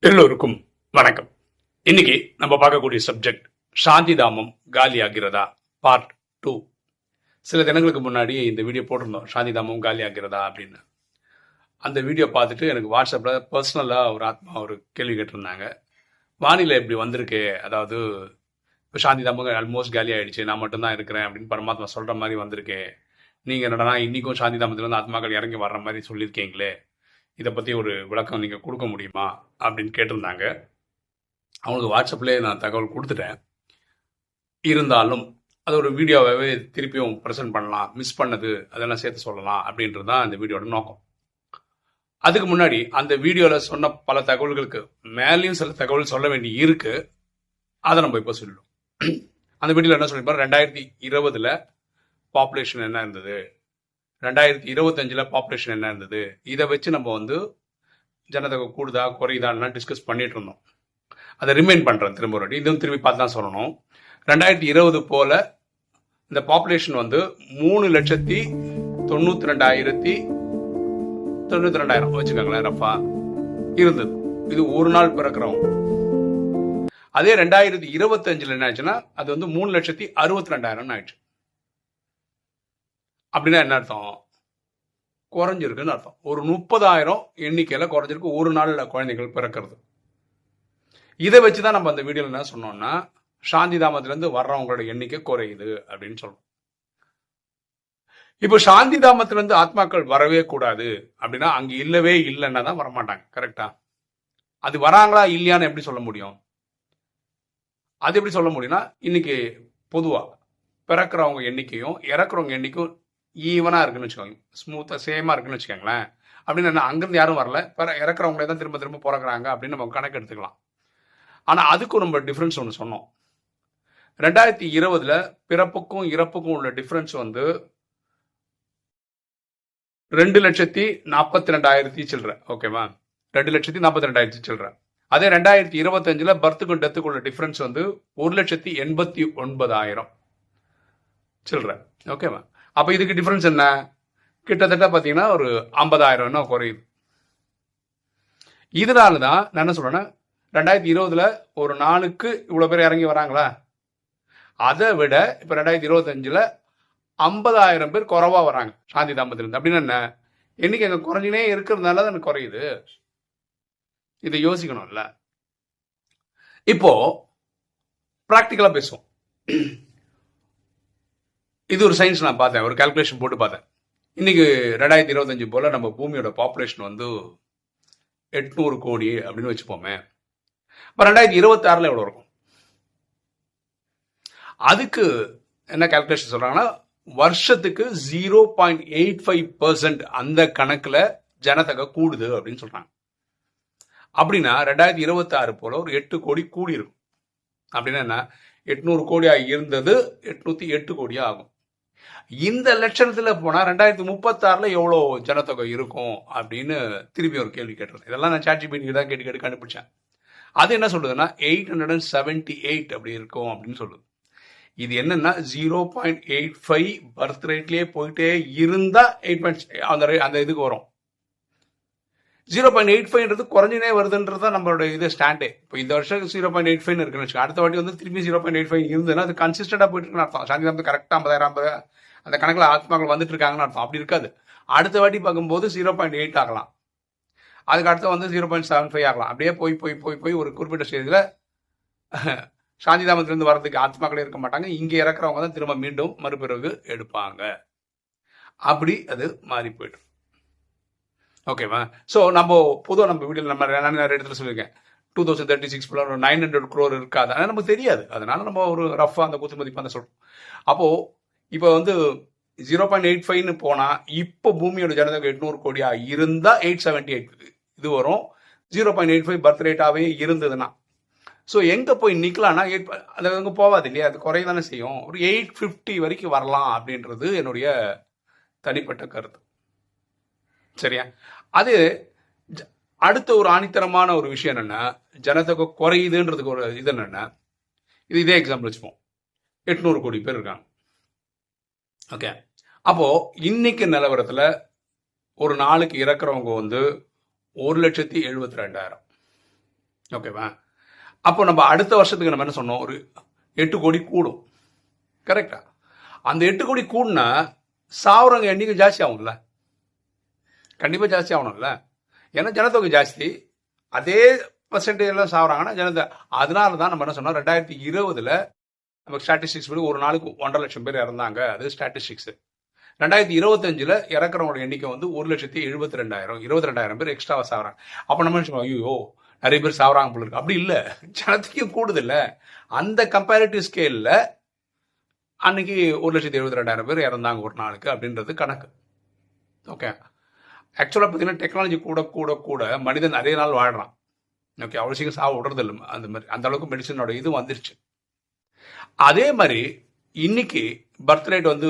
எல்லோருக்கும் வணக்கம். இன்னைக்கு நம்ம பார்க்கக்கூடிய சப்ஜெக்ட் சாந்தி தாமம் காலி ஆகிறதா பார்ட் 2. சில தினங்களுக்கு முன்னாடி இந்த வீடியோ போட்டிருந்தோம், சாந்தி தாமம் காலி ஆகிறதா அப்படின்னு. அந்த வீடியோ பார்த்துட்டு எனக்கு வாட்ஸ்அப்பில் பர்சனலாக ஒரு ஆத்மா ஒரு கேள்வி கேட்டிருந்தாங்க. வானிலை இப்படி வந்திருக்கு, அதாவது இப்போ சாந்தி தாமம் ஆல்மோஸ்ட் காலி ஆகிடுச்சு, நான் மட்டும்தான் இருக்கிறேன் அப்படின்னு பரமாத்மா சொல்கிற மாதிரி வந்திருக்கு. நீங்கள் என்னடா இன்றைக்கும் சாந்தி தாமத்திலேருந்து ஆத்மாக்கள் இறங்கி வர்ற மாதிரி சொல்லியிருக்கீங்களே, இதை பற்றி ஒரு விளக்கம் நீங்கள் கொடுக்க முடியுமா அப்படின்னு கேட்டிருந்தாங்க. அவங்களுக்கு வாட்ஸ்அப்லேயே நான் தகவல் கொடுத்துட்டேன். இருந்தாலும் அது ஒரு வீடியோவாகவே திருப்பியும் ப்ரெசென்ட் பண்ணலாம், மிஸ் பண்ணது அதெல்லாம் சேர்த்து சொல்லலாம் அப்படின்றது தான் இந்த வீடியோட நோக்கம். அதுக்கு முன்னாடி அந்த வீடியோவில் சொன்ன பல தகவல்களுக்கு மேலேயும் சில தகவல் சொல்ல வேண்டி இருக்கு, அதை நம்ம இப்போ சொல்லிடுவோம். அந்த வீடியோவில் என்ன சொல்லியிருப்போம், 2020 பாப்புலேஷன் என்ன இருந்தது, 2025 பாப்புலேஷன் என்ன இருந்தது, இதை வச்சு நம்ம ஜனத்தொகை கூடுதா குறையுதான்லாம் டிஸ்கஸ் பண்ணிட்டு இருந்தோம். அதை ரிமைண்ட் பண்ணுறேன் திரும்ப ஒரு வாட்டி, இதுவும் திரும்பி பார்த்து தான் சொல்லணும். 2020 போல இந்த பாப்புலேஷன் 3,92,092 வச்சுக்கோங்களேன், ரஃபா இருந்தது. இது ஒரு நாள் பிறக்கிறவங்க. அதே 2025 என்ன ஆச்சுன்னா அது 3,62,000 ஆயிடுச்சு. அப்படின்னா என்ன அர்த்தம், குறைஞ்சிருக்குன்னு அர்த்தம். ஒரு 30,000 எண்ணிக்கையில குறைஞ்சிருக்கு ஒரு நாள்ல குழந்தைகள் பிறக்கிறது. இதை வச்சுதான் நம்ம அந்த வீடியோல என்ன சொன்னோம்னா, சாந்தி தாமத்திலிருந்து வர்றவங்களோட எண்ணிக்கை குறையுது அப்படின்னு சொல்றோம். இப்போ சாந்தி தாமத்திலிருந்து ஆத்மாக்கள் வரவே கூடாது அப்படின்னா அங்க இல்லவே இல்லைன்னா தான் வரமாட்டாங்க, கரெக்டா? அது வராங்களா இல்லையான்னு எப்படி சொல்ல முடியும்? அது எப்படி சொல்ல முடியும்னா, இன்னைக்கு பொதுவா பிறக்கிறவங்க எண்ணிக்கையும் இறக்குறவங்க எண்ணிக்கையும் ஈவனாக இருக்குன்னு வச்சுக்கோங்க, ஸ்மூத்தாக சேமாக இருக்குன்னு வச்சுக்கோங்களேன். அப்படின்னு என்ன, அங்கேருந்து யாரும் வரல, இறக்குறவங்களே தான் திரும்ப திரும்ப பிறக்கிறாங்க அப்படின்னு நம்ம கணக்கு எடுத்துக்கலாம். ஆனால் அதுக்கும் நம்ம டிஃப்ரென்ஸ் ஒன்று சொன்னோம். 2020 பிறப்புக்கும் இறப்புக்கும் உள்ள டிஃப்ரென்ஸ் 2,42,000 சில்லற, ஓகேவா? 2,42,000 சில்லற. அதே 2025 பர்த்துக்கும் டெத்துக்கும் உள்ள டிஃப்ரென்ஸ் 1,89,000 சில்லற, ஓகேவா? அப்போ இதுக்கு டிஃபரன்ஸ் என்ன, கிட்டத்தட்ட பார்த்தீங்கன்னா ஒரு 50,000 குறையுது. இதனால தான் நான் என்ன சொல்றேன்னா, 2020 ஒரு நாளுக்கு இவ்வளோ பேர் இறங்கி வராங்களா, அதை விட இப்போ 2025 50,000 பேர் குறைவா வராங்க சாந்தி தாமத்திலிருந்து. அப்படின்னு என்ன, என்னைக்கு அங்கே குறைஞ்சினே இருக்கிறதுனால தான் எனக்கு குறையுது. இதை யோசிக்கணும்ல. இப்போ ப்ராக்டிக்கலா பேசுவோம். இது ஒரு சயின்ஸ் நான் பார்த்தேன், ஒரு கால்குலேஷன் போட்டு பார்த்தேன். இன்னைக்கு 2025 போல நம்ம பூமியோட பாப்புலேஷன் 800 கோடி அப்படின்னு வச்சுப்போமே. இப்போ 2026 எவ்வளோ இருக்கும்? அதுக்கு என்ன கால்குலேஷன் சொல்றாங்கன்னா, வருஷத்துக்கு 0.85% அந்த கணக்கில் ஜனத்தொகை கூடுது அப்படின்னு சொல்றாங்க. அப்படின்னா 2026 போல ஒரு 8 கோடி கூடி இருக்கும். அப்படின்னா என்ன, 800 கோடியா இருந்தது 808 கோடியா ஆகும். இந்த லட்சணத்துல போனா 2036 எவ்வளோ ஜனத்தொகை இருக்கும் அப்படின்னு திருப்பி ஒரு கேள்வி கேட்டிருந்தேன். இதெல்லாம் நான் ChatGPT தான் கேட்டு கண்டுபிடிச்சேன். அது என்ன சொல்லுதுன்னா 878 அப்படி இருக்கும் அப்படின்னு சொல்லுது. இது என்னன்னா 0.85 பர்த் ரேட்லயே போயிட்டே இருந்தா 8 அந்த இதுக்கு வரும். 0.85 குறைஞ்சினே வருதுன்றது நம்மளோட இது ஸ்டாண்டே. இப்போ இந்த வருஷம் 0.85 இருக்குன்னு வச்சுக்கோங்க, அடுத்த வாட்டி திருப்பி 0.85 இருந்ததுன்னா அது கன்சிஸ்டண்டா போயிட்டு இருக்குன்னு அர்த்தம். சாந்தி தாமத்து கரெக்டா 50,000 அந்த கணக்கில் ஆத்மாக்கள் வந்துட்டு இருக்காங்கன்னு அர்த்தம். அப்படி இருக்காது. அடுத்த வாட்டி பார்க்கும்போது 0.8 ஆகலாம், அதுக்கு அடுத்து 0.75 ஆகலாம். அப்படியே போய் போய் போய் போய் ஒரு குறிப்பிட்ட ஸ்டேஜில் சாந்தி தாமத்திலிருந்து வர்றதுக்கு ஆத்மாக்களே இருக்க மாட்டாங்க, இங்கே இறக்குறவங்க தான் திரும்ப மீண்டும் மறுபிறகு எடுப்பாங்க. அப்படி அது மாறி போயிடும், ஓகேவா? ஸோ நம்ம பொதுவாக நம்ம வீட்டில் நம்ம நிறைய இடத்துல சொல்லியிருக்கேன், 2036 900 crore இருக்காது, ஆனால் நமக்கு தெரியாது. அதனால நம்ம ஒரு ரஃபா அந்த குத்து மதிப்பு தான் சொல்றோம். அப்போ இப்போ 0.85 போனா இப்போ பூமியோட ஜனதொகை 800 கோடியா இருந்தா 878 இது வரும். 0.85 பர்த் ரேட்டாவே இருந்ததுன்னா ஸோ எங்க போய் நிக்கலாம்னா அது அங்கே போகாது இல்லையா, அது குறையதானே செய்யும். ஒரு 850 வரைக்கும் வரலாம் அப்படின்றது என்னுடைய தனிப்பட்ட கருத்து, சரியா? அது அடுத்த ஒரு ஆணித்தரமான ஒரு விஷயம் என்னன்னா, ஜனத்தொகை குறையுதுன்றதுக்கு ஒரு இது என்னன்னா, இதே எக்ஸாம்பிள் வச்சுப்போம். 800 கோடி பேர் இருக்காங்க, ஓகே? அப்போ இன்னைக்கு நிலவரத்துல ஒரு நாளுக்கு இறக்குறவங்க 1,72,000. ஓகேவா? அப்போ நம்ம அடுத்த வருஷத்துக்கு நம்ம என்ன சொன்னோம், ஒரு 8 கோடி கூடும். கரெக்டா? அந்த 8 கோடி கூடுனா சாவுறவங்க எண்ணிக்கை ஜாஸ்தி ஆகும்ல, கண்டிப்பாக ஜாஸ்தி ஆகணும்ல. ஏன்னா ஜனத்தொகை ஜாஸ்தி, அதே பர்சன்டேஜ்லாம் சாவுறாங்கன்னா ஜனத்தை. அதனால தான் நம்ம என்ன சொன்னோம், 2020 நமக்கு ஸ்டாட்டிஸ்டிக்ஸ் படி ஒரு நாளுக்கு 1.5 லட்சம் பேர் இறந்தாங்க. அது ஸ்டாட்டிஸ்டிக்ஸ். 2025 இறக்குறவங்களோட எண்ணிக்கை வந்து 1,72,000, 22,000 பேர் எக்ஸ்ட்ராவா சாகுறாங்க. அப்போ நம்ம என்ன சொல்லுவோம், ஐயோ நிறைய பேர் சாகுறாங்க போல இருக்கு. அப்படி இல்லை, ஜனத்துக்கும் கூடுது இல்லை. அந்த கம்பேரிட்டிவ் ஸ்கேலில் அன்னைக்கு 1,72,000 பேர் இறந்தாங்க ஒரு நாளுக்கு அப்படின்றது கணக்கு. ஓகே, ஆக்சுவலாக பார்த்தீங்கன்னா டெக்னாலஜி கூட கூட கூட மனிதன் நிறைய நாள் வாழ்கிறான். ஓகே, அவ்வளோ சீக்கிரம் சாவு விடுறது இல்லை. அந்த மாதிரி அந்த அளவுக்கு மெடிசனோட இது வந்துருச்சு. அதே மாதிரி இன்னைக்கு பர்த் ரேட் வந்து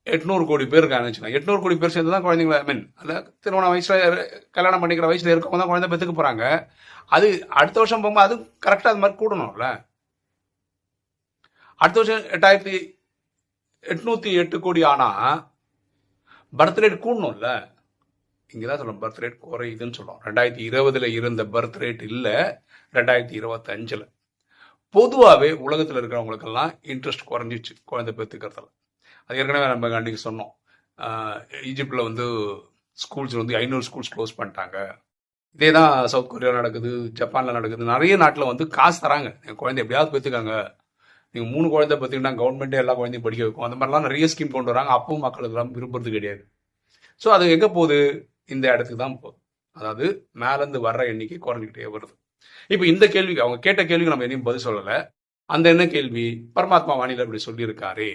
800 கோடி பேர் இருக்காங்கன்னு வச்சுக்கோங்க. 800 கோடி பேர் சேர்ந்து தான் குழந்தைங்கள, ஐ மீன் அதில் திருமண வயசில் கல்யாணம் பண்ணிக்கிற வயசில் இருக்கவங்க தான் குழந்தை பெற்றுக்க போகிறாங்க. அது அடுத்த வருஷம் போகும்போது அது கரெக்டாக அது மாதிரி கூடணும்ல. அடுத்த வருஷம் 808 கோடி ஆனால் பர்த் ரேட் கூடணும்ல. இங்கே தான் சொல்லுவோம் பர்த் ரேட் குறையுதுன்னு சொல்லுவோம். 2020 இருந்த பர்த் ரேட் இல்லை 2025. பொதுவாகவே உலகத்தில் இருக்கிறவங்களுக்கெல்லாம் இன்ட்ரெஸ்ட் குறைஞ்சிச்சு குழந்தை பெற்றுக்கிறதுல. அது ஏற்கனவே நம்ம அன்றைக்கி சொன்னோம். ஈஜிப்டில் வந்து ஸ்கூல்ஸ் வந்து 500 ஸ்கூல்ஸ் க்ளோஸ் பண்ணிட்டாங்க. இதே தான் சவுத் கொரியாவில் நடக்குது, ஜப்பானில் நடக்குது. நிறைய நாட்டில் வந்து காசு தராங்க, என் குழந்தை எப்படியாவது பெற்றுக்காங்க. நீங்கள் 3 குழந்தை பார்த்தீங்கன்னா கவர்மெண்ட்டே எல்லா குழந்தையும் படிக்க வைக்கும். அந்த மாதிரிலாம் நிறைய ஸ்கீம் கொண்டு வராங்க. அப்பவும் மக்கள் இதெல்லாம் விரும்புறது கிடையாது. ஸோ அது எங்கே போகுது, இந்த இடத்துக்கு தான் போகுது. அதாவது மேலேருந்து வர்ற எண்ணிக்கை குறைஞ்சிக்கிட்டே வருது. இப்போ இந்த கேள்விக்கு அவங்க கேட்ட கேள்விக்கு நம்ம எதையும் பதில் சொல்லலை. அந்த என்ன கேள்வி, பரமாத்மா வானிலை இப்படி சொல்லியிருக்காரு,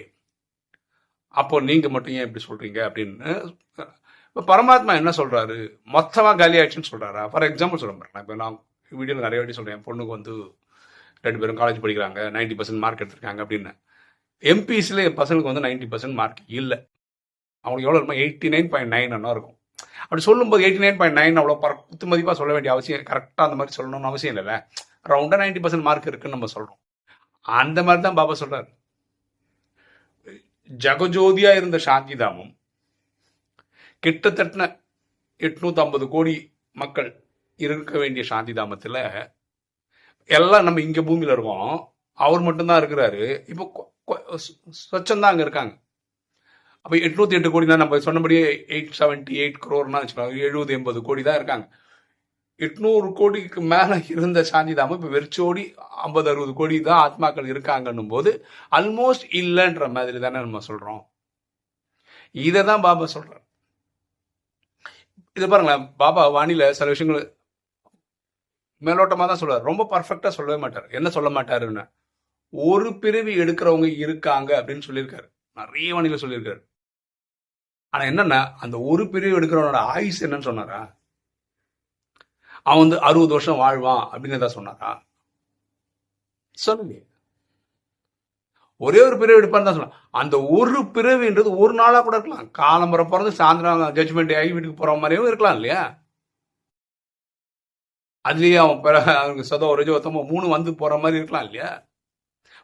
அப்போ நீங்க மட்டும் ஏன் இப்படி சொல்றீங்க அப்படின்னு. இப்போ பரமாத்மா என்ன சொல்றாரு, மொத்தமாக காலி ஆயிடுச்சுன்னு சொல்றாரா? ஃபார் எக்ஸாம்பிள் சொல்ல பாருங்க, இப்போ நான் வீடியோவில் நிறைய வாட்டி சொல்றேன், என் பொண்ணுக்கு வந்து 2 பேரும் காலேஜ் படிக்கிறாங்க, 90% மார்க் எடுத்திருக்காங்க அப்படின்னு. எம்பிசியில் என் பசங்களுக்கு வந்து 90% மார்க் இல்லை. அவங்களுக்கு எவ்வளோ இருக்கும், 89.9 இருக்கும். அப்படி சொல்லும்போது 89.9 அவ்வளோ குத்து மதிப்பாக சொல்ல வேண்டிய அவசியம், கரெக்டாக அந்த மாதிரி சொல்லணும்னு அவசியம் இல்லைல்ல. ரவுண்டாக 90% மார்க் இருக்குன்னு நம்ம சொல்கிறோம். அந்த மாதிரி தான் பாபா சொல்கிறார். ஜகஜோதியாக இருந்த சாந்திதாமம் கிட்டத்தட்ட 850 கோடி மக்கள் இருக்க வேண்டிய சாந்திதாமத்தில் எல்லாம் நம்ம இங்கே பூமியில் இருக்கோம், அவர் மட்டும்தான் இருக்கிறாரு. இப்போ சொச்சந்தான் அங்கே இருக்காங்க. அப்போ 808 கோடினா நம்ம சொன்னபடியே 878 crore வச்சுக்கோங்க, 70-80 கோடி தான் இருக்காங்க. 800 கோடிக்கு மேலே இருந்த சாந்திதாமம் இப்போ வெறிச்சோடி 50-60 கோடி தான் ஆத்மாக்கள் இருக்காங்கன்னும் போது ஆல்மோஸ்ட் இல்லைன்ற மாதிரி தானே நம்ம சொல்கிறோம். இதை தான் பாபா சொல்கிறார். இது பாருங்களேன், பாபா வானிலை சில விஷயங்கள் மேலோட்டமாக தான் சொல்லுவார், ரொம்ப பர்ஃபெக்டாக சொல்லவே மாட்டார். என்ன சொல்ல மாட்டாருன்னு, ஒரு பிறவி எடுக்கிறவங்க இருக்காங்க அப்படின்னு சொல்லியிருக்காரு, நிறைய வானிலை சொல்லியிருக்காரு. ஆனால் என்னன்னா, அந்த ஒரு பிரிவு எடுக்கிறவனோட ஆயுஸ் என்னன்னு சொன்னாரா? அவன் வந்து 60 வருஷம் வாழ்வான் அப்படின்னு தான் சொன்னாரா? சொல்லலையே. ஒரே ஒரு பிறவி எடுப்பான்னு தான் சொன்னான். அந்த ஒரு பிறவின்றது ஒரு நாளாக கூட இருக்கலாம். காலம்பரம் பிறந்து சாயந்தரம் ஜட்ஜ்மெண்ட் ஆகி வீட்டுக்கு போகிற மாதிரியும் இருக்கலாம் இல்லையா? அதுலேயே அவன் சதோ ரஜோத்தமோ 3 வந்து போகிற மாதிரி இருக்கலாம் இல்லையா?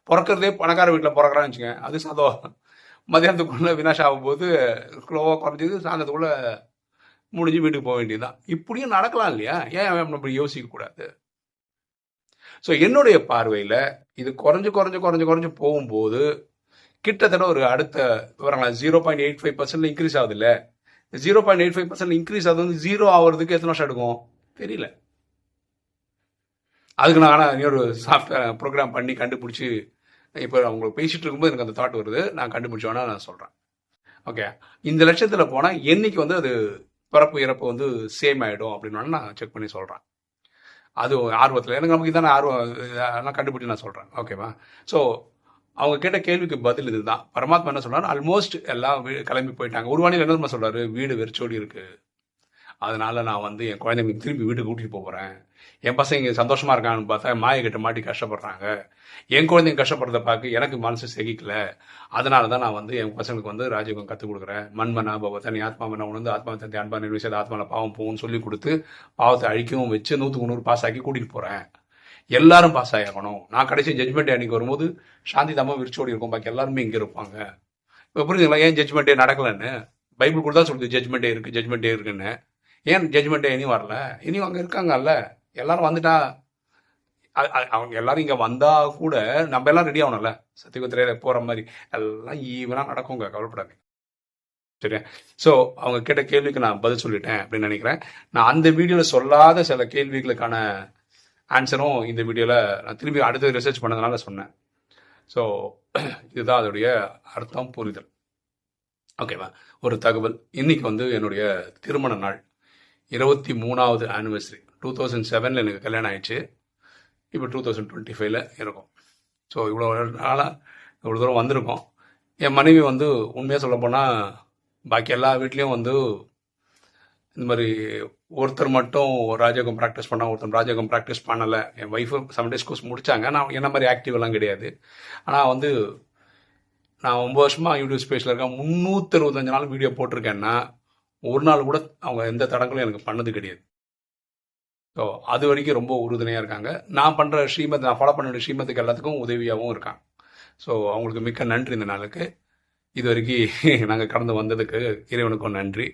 பிறக்கிறதே பணக்கார வீட்டில் பிறக்கிறான்னு வச்சுங்க, அது சதோ மதியானத்துக்குள்ளே வினாஷ் ஆகும்போது ஸ்லோவாக குறைஞ்சது சாயந்தரத்துக்குள்ளே முடிஞ்சு வீட்டுக்கு போக வேண்டியதுதான். இப்படியும் நடக்கலாம் இல்லையா? ஏன் நம்ம யோசிக்கக்கூடாது? ஸோ என்னுடைய பார்வையில் இது குறைஞ்சு போகும்போது கிட்டத்தட்ட ஒரு அடுத்த வரங்களா 0.85% இன்க்ரீஸ் ஆகுது இல்லை? 0.85% இன்க்ரீஸ் ஆகுது வந்து 0 ஆகிறதுக்கு எத்தனை வருஷம் எடுக்கும் தெரியல. அதுக்கு நான் ஆனால் இன்னொரு சாஃப்ட்வேர் ப்ரோக்ராம் பண்ணி கண்டுபிடிச்சி, இப்போ உங்களுக்கு பேசிகிட்டு இருக்கும்போது எனக்கு அந்த தாட் வருது, நான் கண்டுபிடிச்சோன்னா நான் சொல்கிறேன். ஓகே, இந்த லட்சத்தில் போனால் என்னைக்கு வந்து அது பிறப்பு இறப்பு வந்து சேம் ஆகிடும் அப்படின்னு நான் செக் பண்ணி சொல்கிறேன். அது ஆர்வத்தில் எனக்கு நமக்கு இதான ஆர்வம், நான் கண்டுபிடிச்சி நான் சொல்கிறேன். ஓகேவா? ஸோ அவங்க கேட்ட கேள்விக்கு பதில் இதுதான். பரமாத்மா என்ன சொல்கிறார், ஆல்மோஸ்ட் எல்லாம் கிளம்பி போயிட்டாங்க. ஒரு வானிலை என்ன சொல்கிறாரு, வீடு வெறிச்சோடி இருக்குது, அதனால் நான் வந்து என் குழந்தைங்களுக்கு திரும்பி வீட்டுக்கு கூட்டிகிட்டு போகிறேன். என் பசங்க சந்தோஷமாக இருக்கான்னு பார்த்தா மாயக்கிட்ட மாட்டி கஷ்டப்படுறாங்க. என் குழந்தைங்க கஷ்டப்படுறத பார்க்க எனக்கு மனசு செகிக்கல. அதனால தான் நான் வந்து என் பசங்களுக்கு வந்து ராஜயோகம் கற்றுக் கொடுக்குறேன். மண்மனா பவத்தை நீ ஆத்மாவனை உணர்ந்து ஆத்மா தந்தை அன்பா நிர்வகிச்சது ஆத்மாவில் பாவம் போகும்னு சொல்லி கொடுத்து பாவத்தை அழிக்கவும் வச்சு 100க்கு 100 பாஸ் ஆக்கி கூட்டிகிட்டு போகிறேன். எல்லாரும் பாஸ் ஆகணும். நான் கடைசி ஜட்ஜ்மெண்ட் அன்னைக்கு வரும்போது சாந்தி தாமா விரிச்சோடி இருக்கும், பாக்கி எல்லாருமே இங்கே இருப்பாங்க. இப்போ புரிஞ்சுங்களா ஏன் ஜட்ஜ்மெண்ட்டே நடக்கலன்னு? பைபிள் கூட தான் சொல்லுது ஜட்ஜ்மெண்ட்டே இருக்குது, ஜட்ஜ்மெண்ட்டே இருக்குன்னு. ஏன் ஜட்ஜ்மெண்ட்டே இனியும் வரல? இனியும் அங்கே இருக்காங்கல்ல, எல்லாரும் வந்துட்டா அவங்க எல்லாரும் இங்கே வந்தால் கூட நம்ம எல்லாம் ரெடி ஆகணும்ல, சத்தியகுத்திரையில் போகிற மாதிரி எல்லாம் ஈவனாக நடக்குங்க, கவலைப்படாது. சரியா? ஸோ அவங்க கேட்ட கேள்விக்கு நான் பதில் சொல்லிட்டேன் அப்படின்னு நினைக்கிறேன். நான் அந்த வீடியோவில் சொல்லாத சில கேள்விகளுக்கான ஆன்சரும் இந்த வீடியோவில் நான் திரும்பி அடுத்து ரிசர்ச் பண்ணதுனால சொன்னேன். ஸோ இதுதான் அதோடைய அர்த்தம், புரிதல். ஓகேவா? ஒரு தகவல், இன்னைக்கு வந்து என்னுடைய திருமண நாள், 23வது ஆனிவர்சரி. 2007 எனக்கு கல்யாணம் ஆயிடுச்சு. இப்போ 2025 இருக்கும். ஸோ இவ்வளோ நாளாக இவ்வளோ தூரம் வந்திருக்கோம். என் மனைவி வந்து உண்மையாக சொல்ல போனால் பாக்கி எல்லா வீட்லேயும் வந்து இந்த மாதிரி ஒருத்தர் மட்டும் ராஜயோகம் ப்ராக்டிஸ் பண்ணால் ஒருத்தர் ராஜயோகம் ப்ராக்டிஸ் பண்ணலை. என் ஒய்ஃபு 7 days கோர்ஸ் முடித்தாங்க. நான் என்ன மாதிரி ஆக்டிவ் எல்லாம் கிடையாது. ஆனால் வந்து நான் 9 வருஷமாக யூடியூப் ஸ்பேஸில் இருக்கேன். 365 நாள் வீடியோ போட்டிருக்கேன்னா ஒரு நாள் கூட அவங்க எந்த தடங்களும் எனக்கு பண்ணது கிடையாது. ஸோ அது வரைக்கும் ரொம்ப உறுதுணையாக இருக்காங்க. நான் பண்ணுற ஸ்ரீமத், நான் ஃபாலோ பண்ணுற ஸ்ரீமத்துக்கு எல்லாத்துக்கும் உதவியாகவும் இருக்காங்க. ஸோ அவங்களுக்கு மிக்க நன்றி இந்த நாளுக்கு. இது வரைக்கும் நாங்கள் கடந்து வந்ததுக்கு இறைவனுக்கும் நன்றி.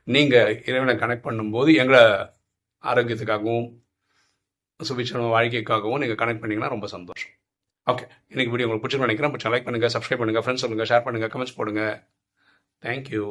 நீங்கள் இறைவனை கனெக்ட் பண்ணும்போது எங்களை ஆரோக்கியத்துக்காகவும் சுபிட்சமான வாழ்க்கைக்காகவும் நீங்கள் கனெக்ட் பண்ணிங்கன்னா ரொம்ப சந்தோஷம். ஓகே, இன்னைக்கு வீடியோ உங்களுக்கு பிடிச்சிருன்னு நினைக்கிறேன். பிடிச்சா லைக் பண்ணுங்கள், சப்ஸ்கிரைப் பண்ணுங்கள், ஃப்ரெண்ட்ஸ் சொல்லுங்கள், ஷேர் பண்ணுங்கள், கமெண்ட்ஸ் போடுங்க. தேங்க்யூ.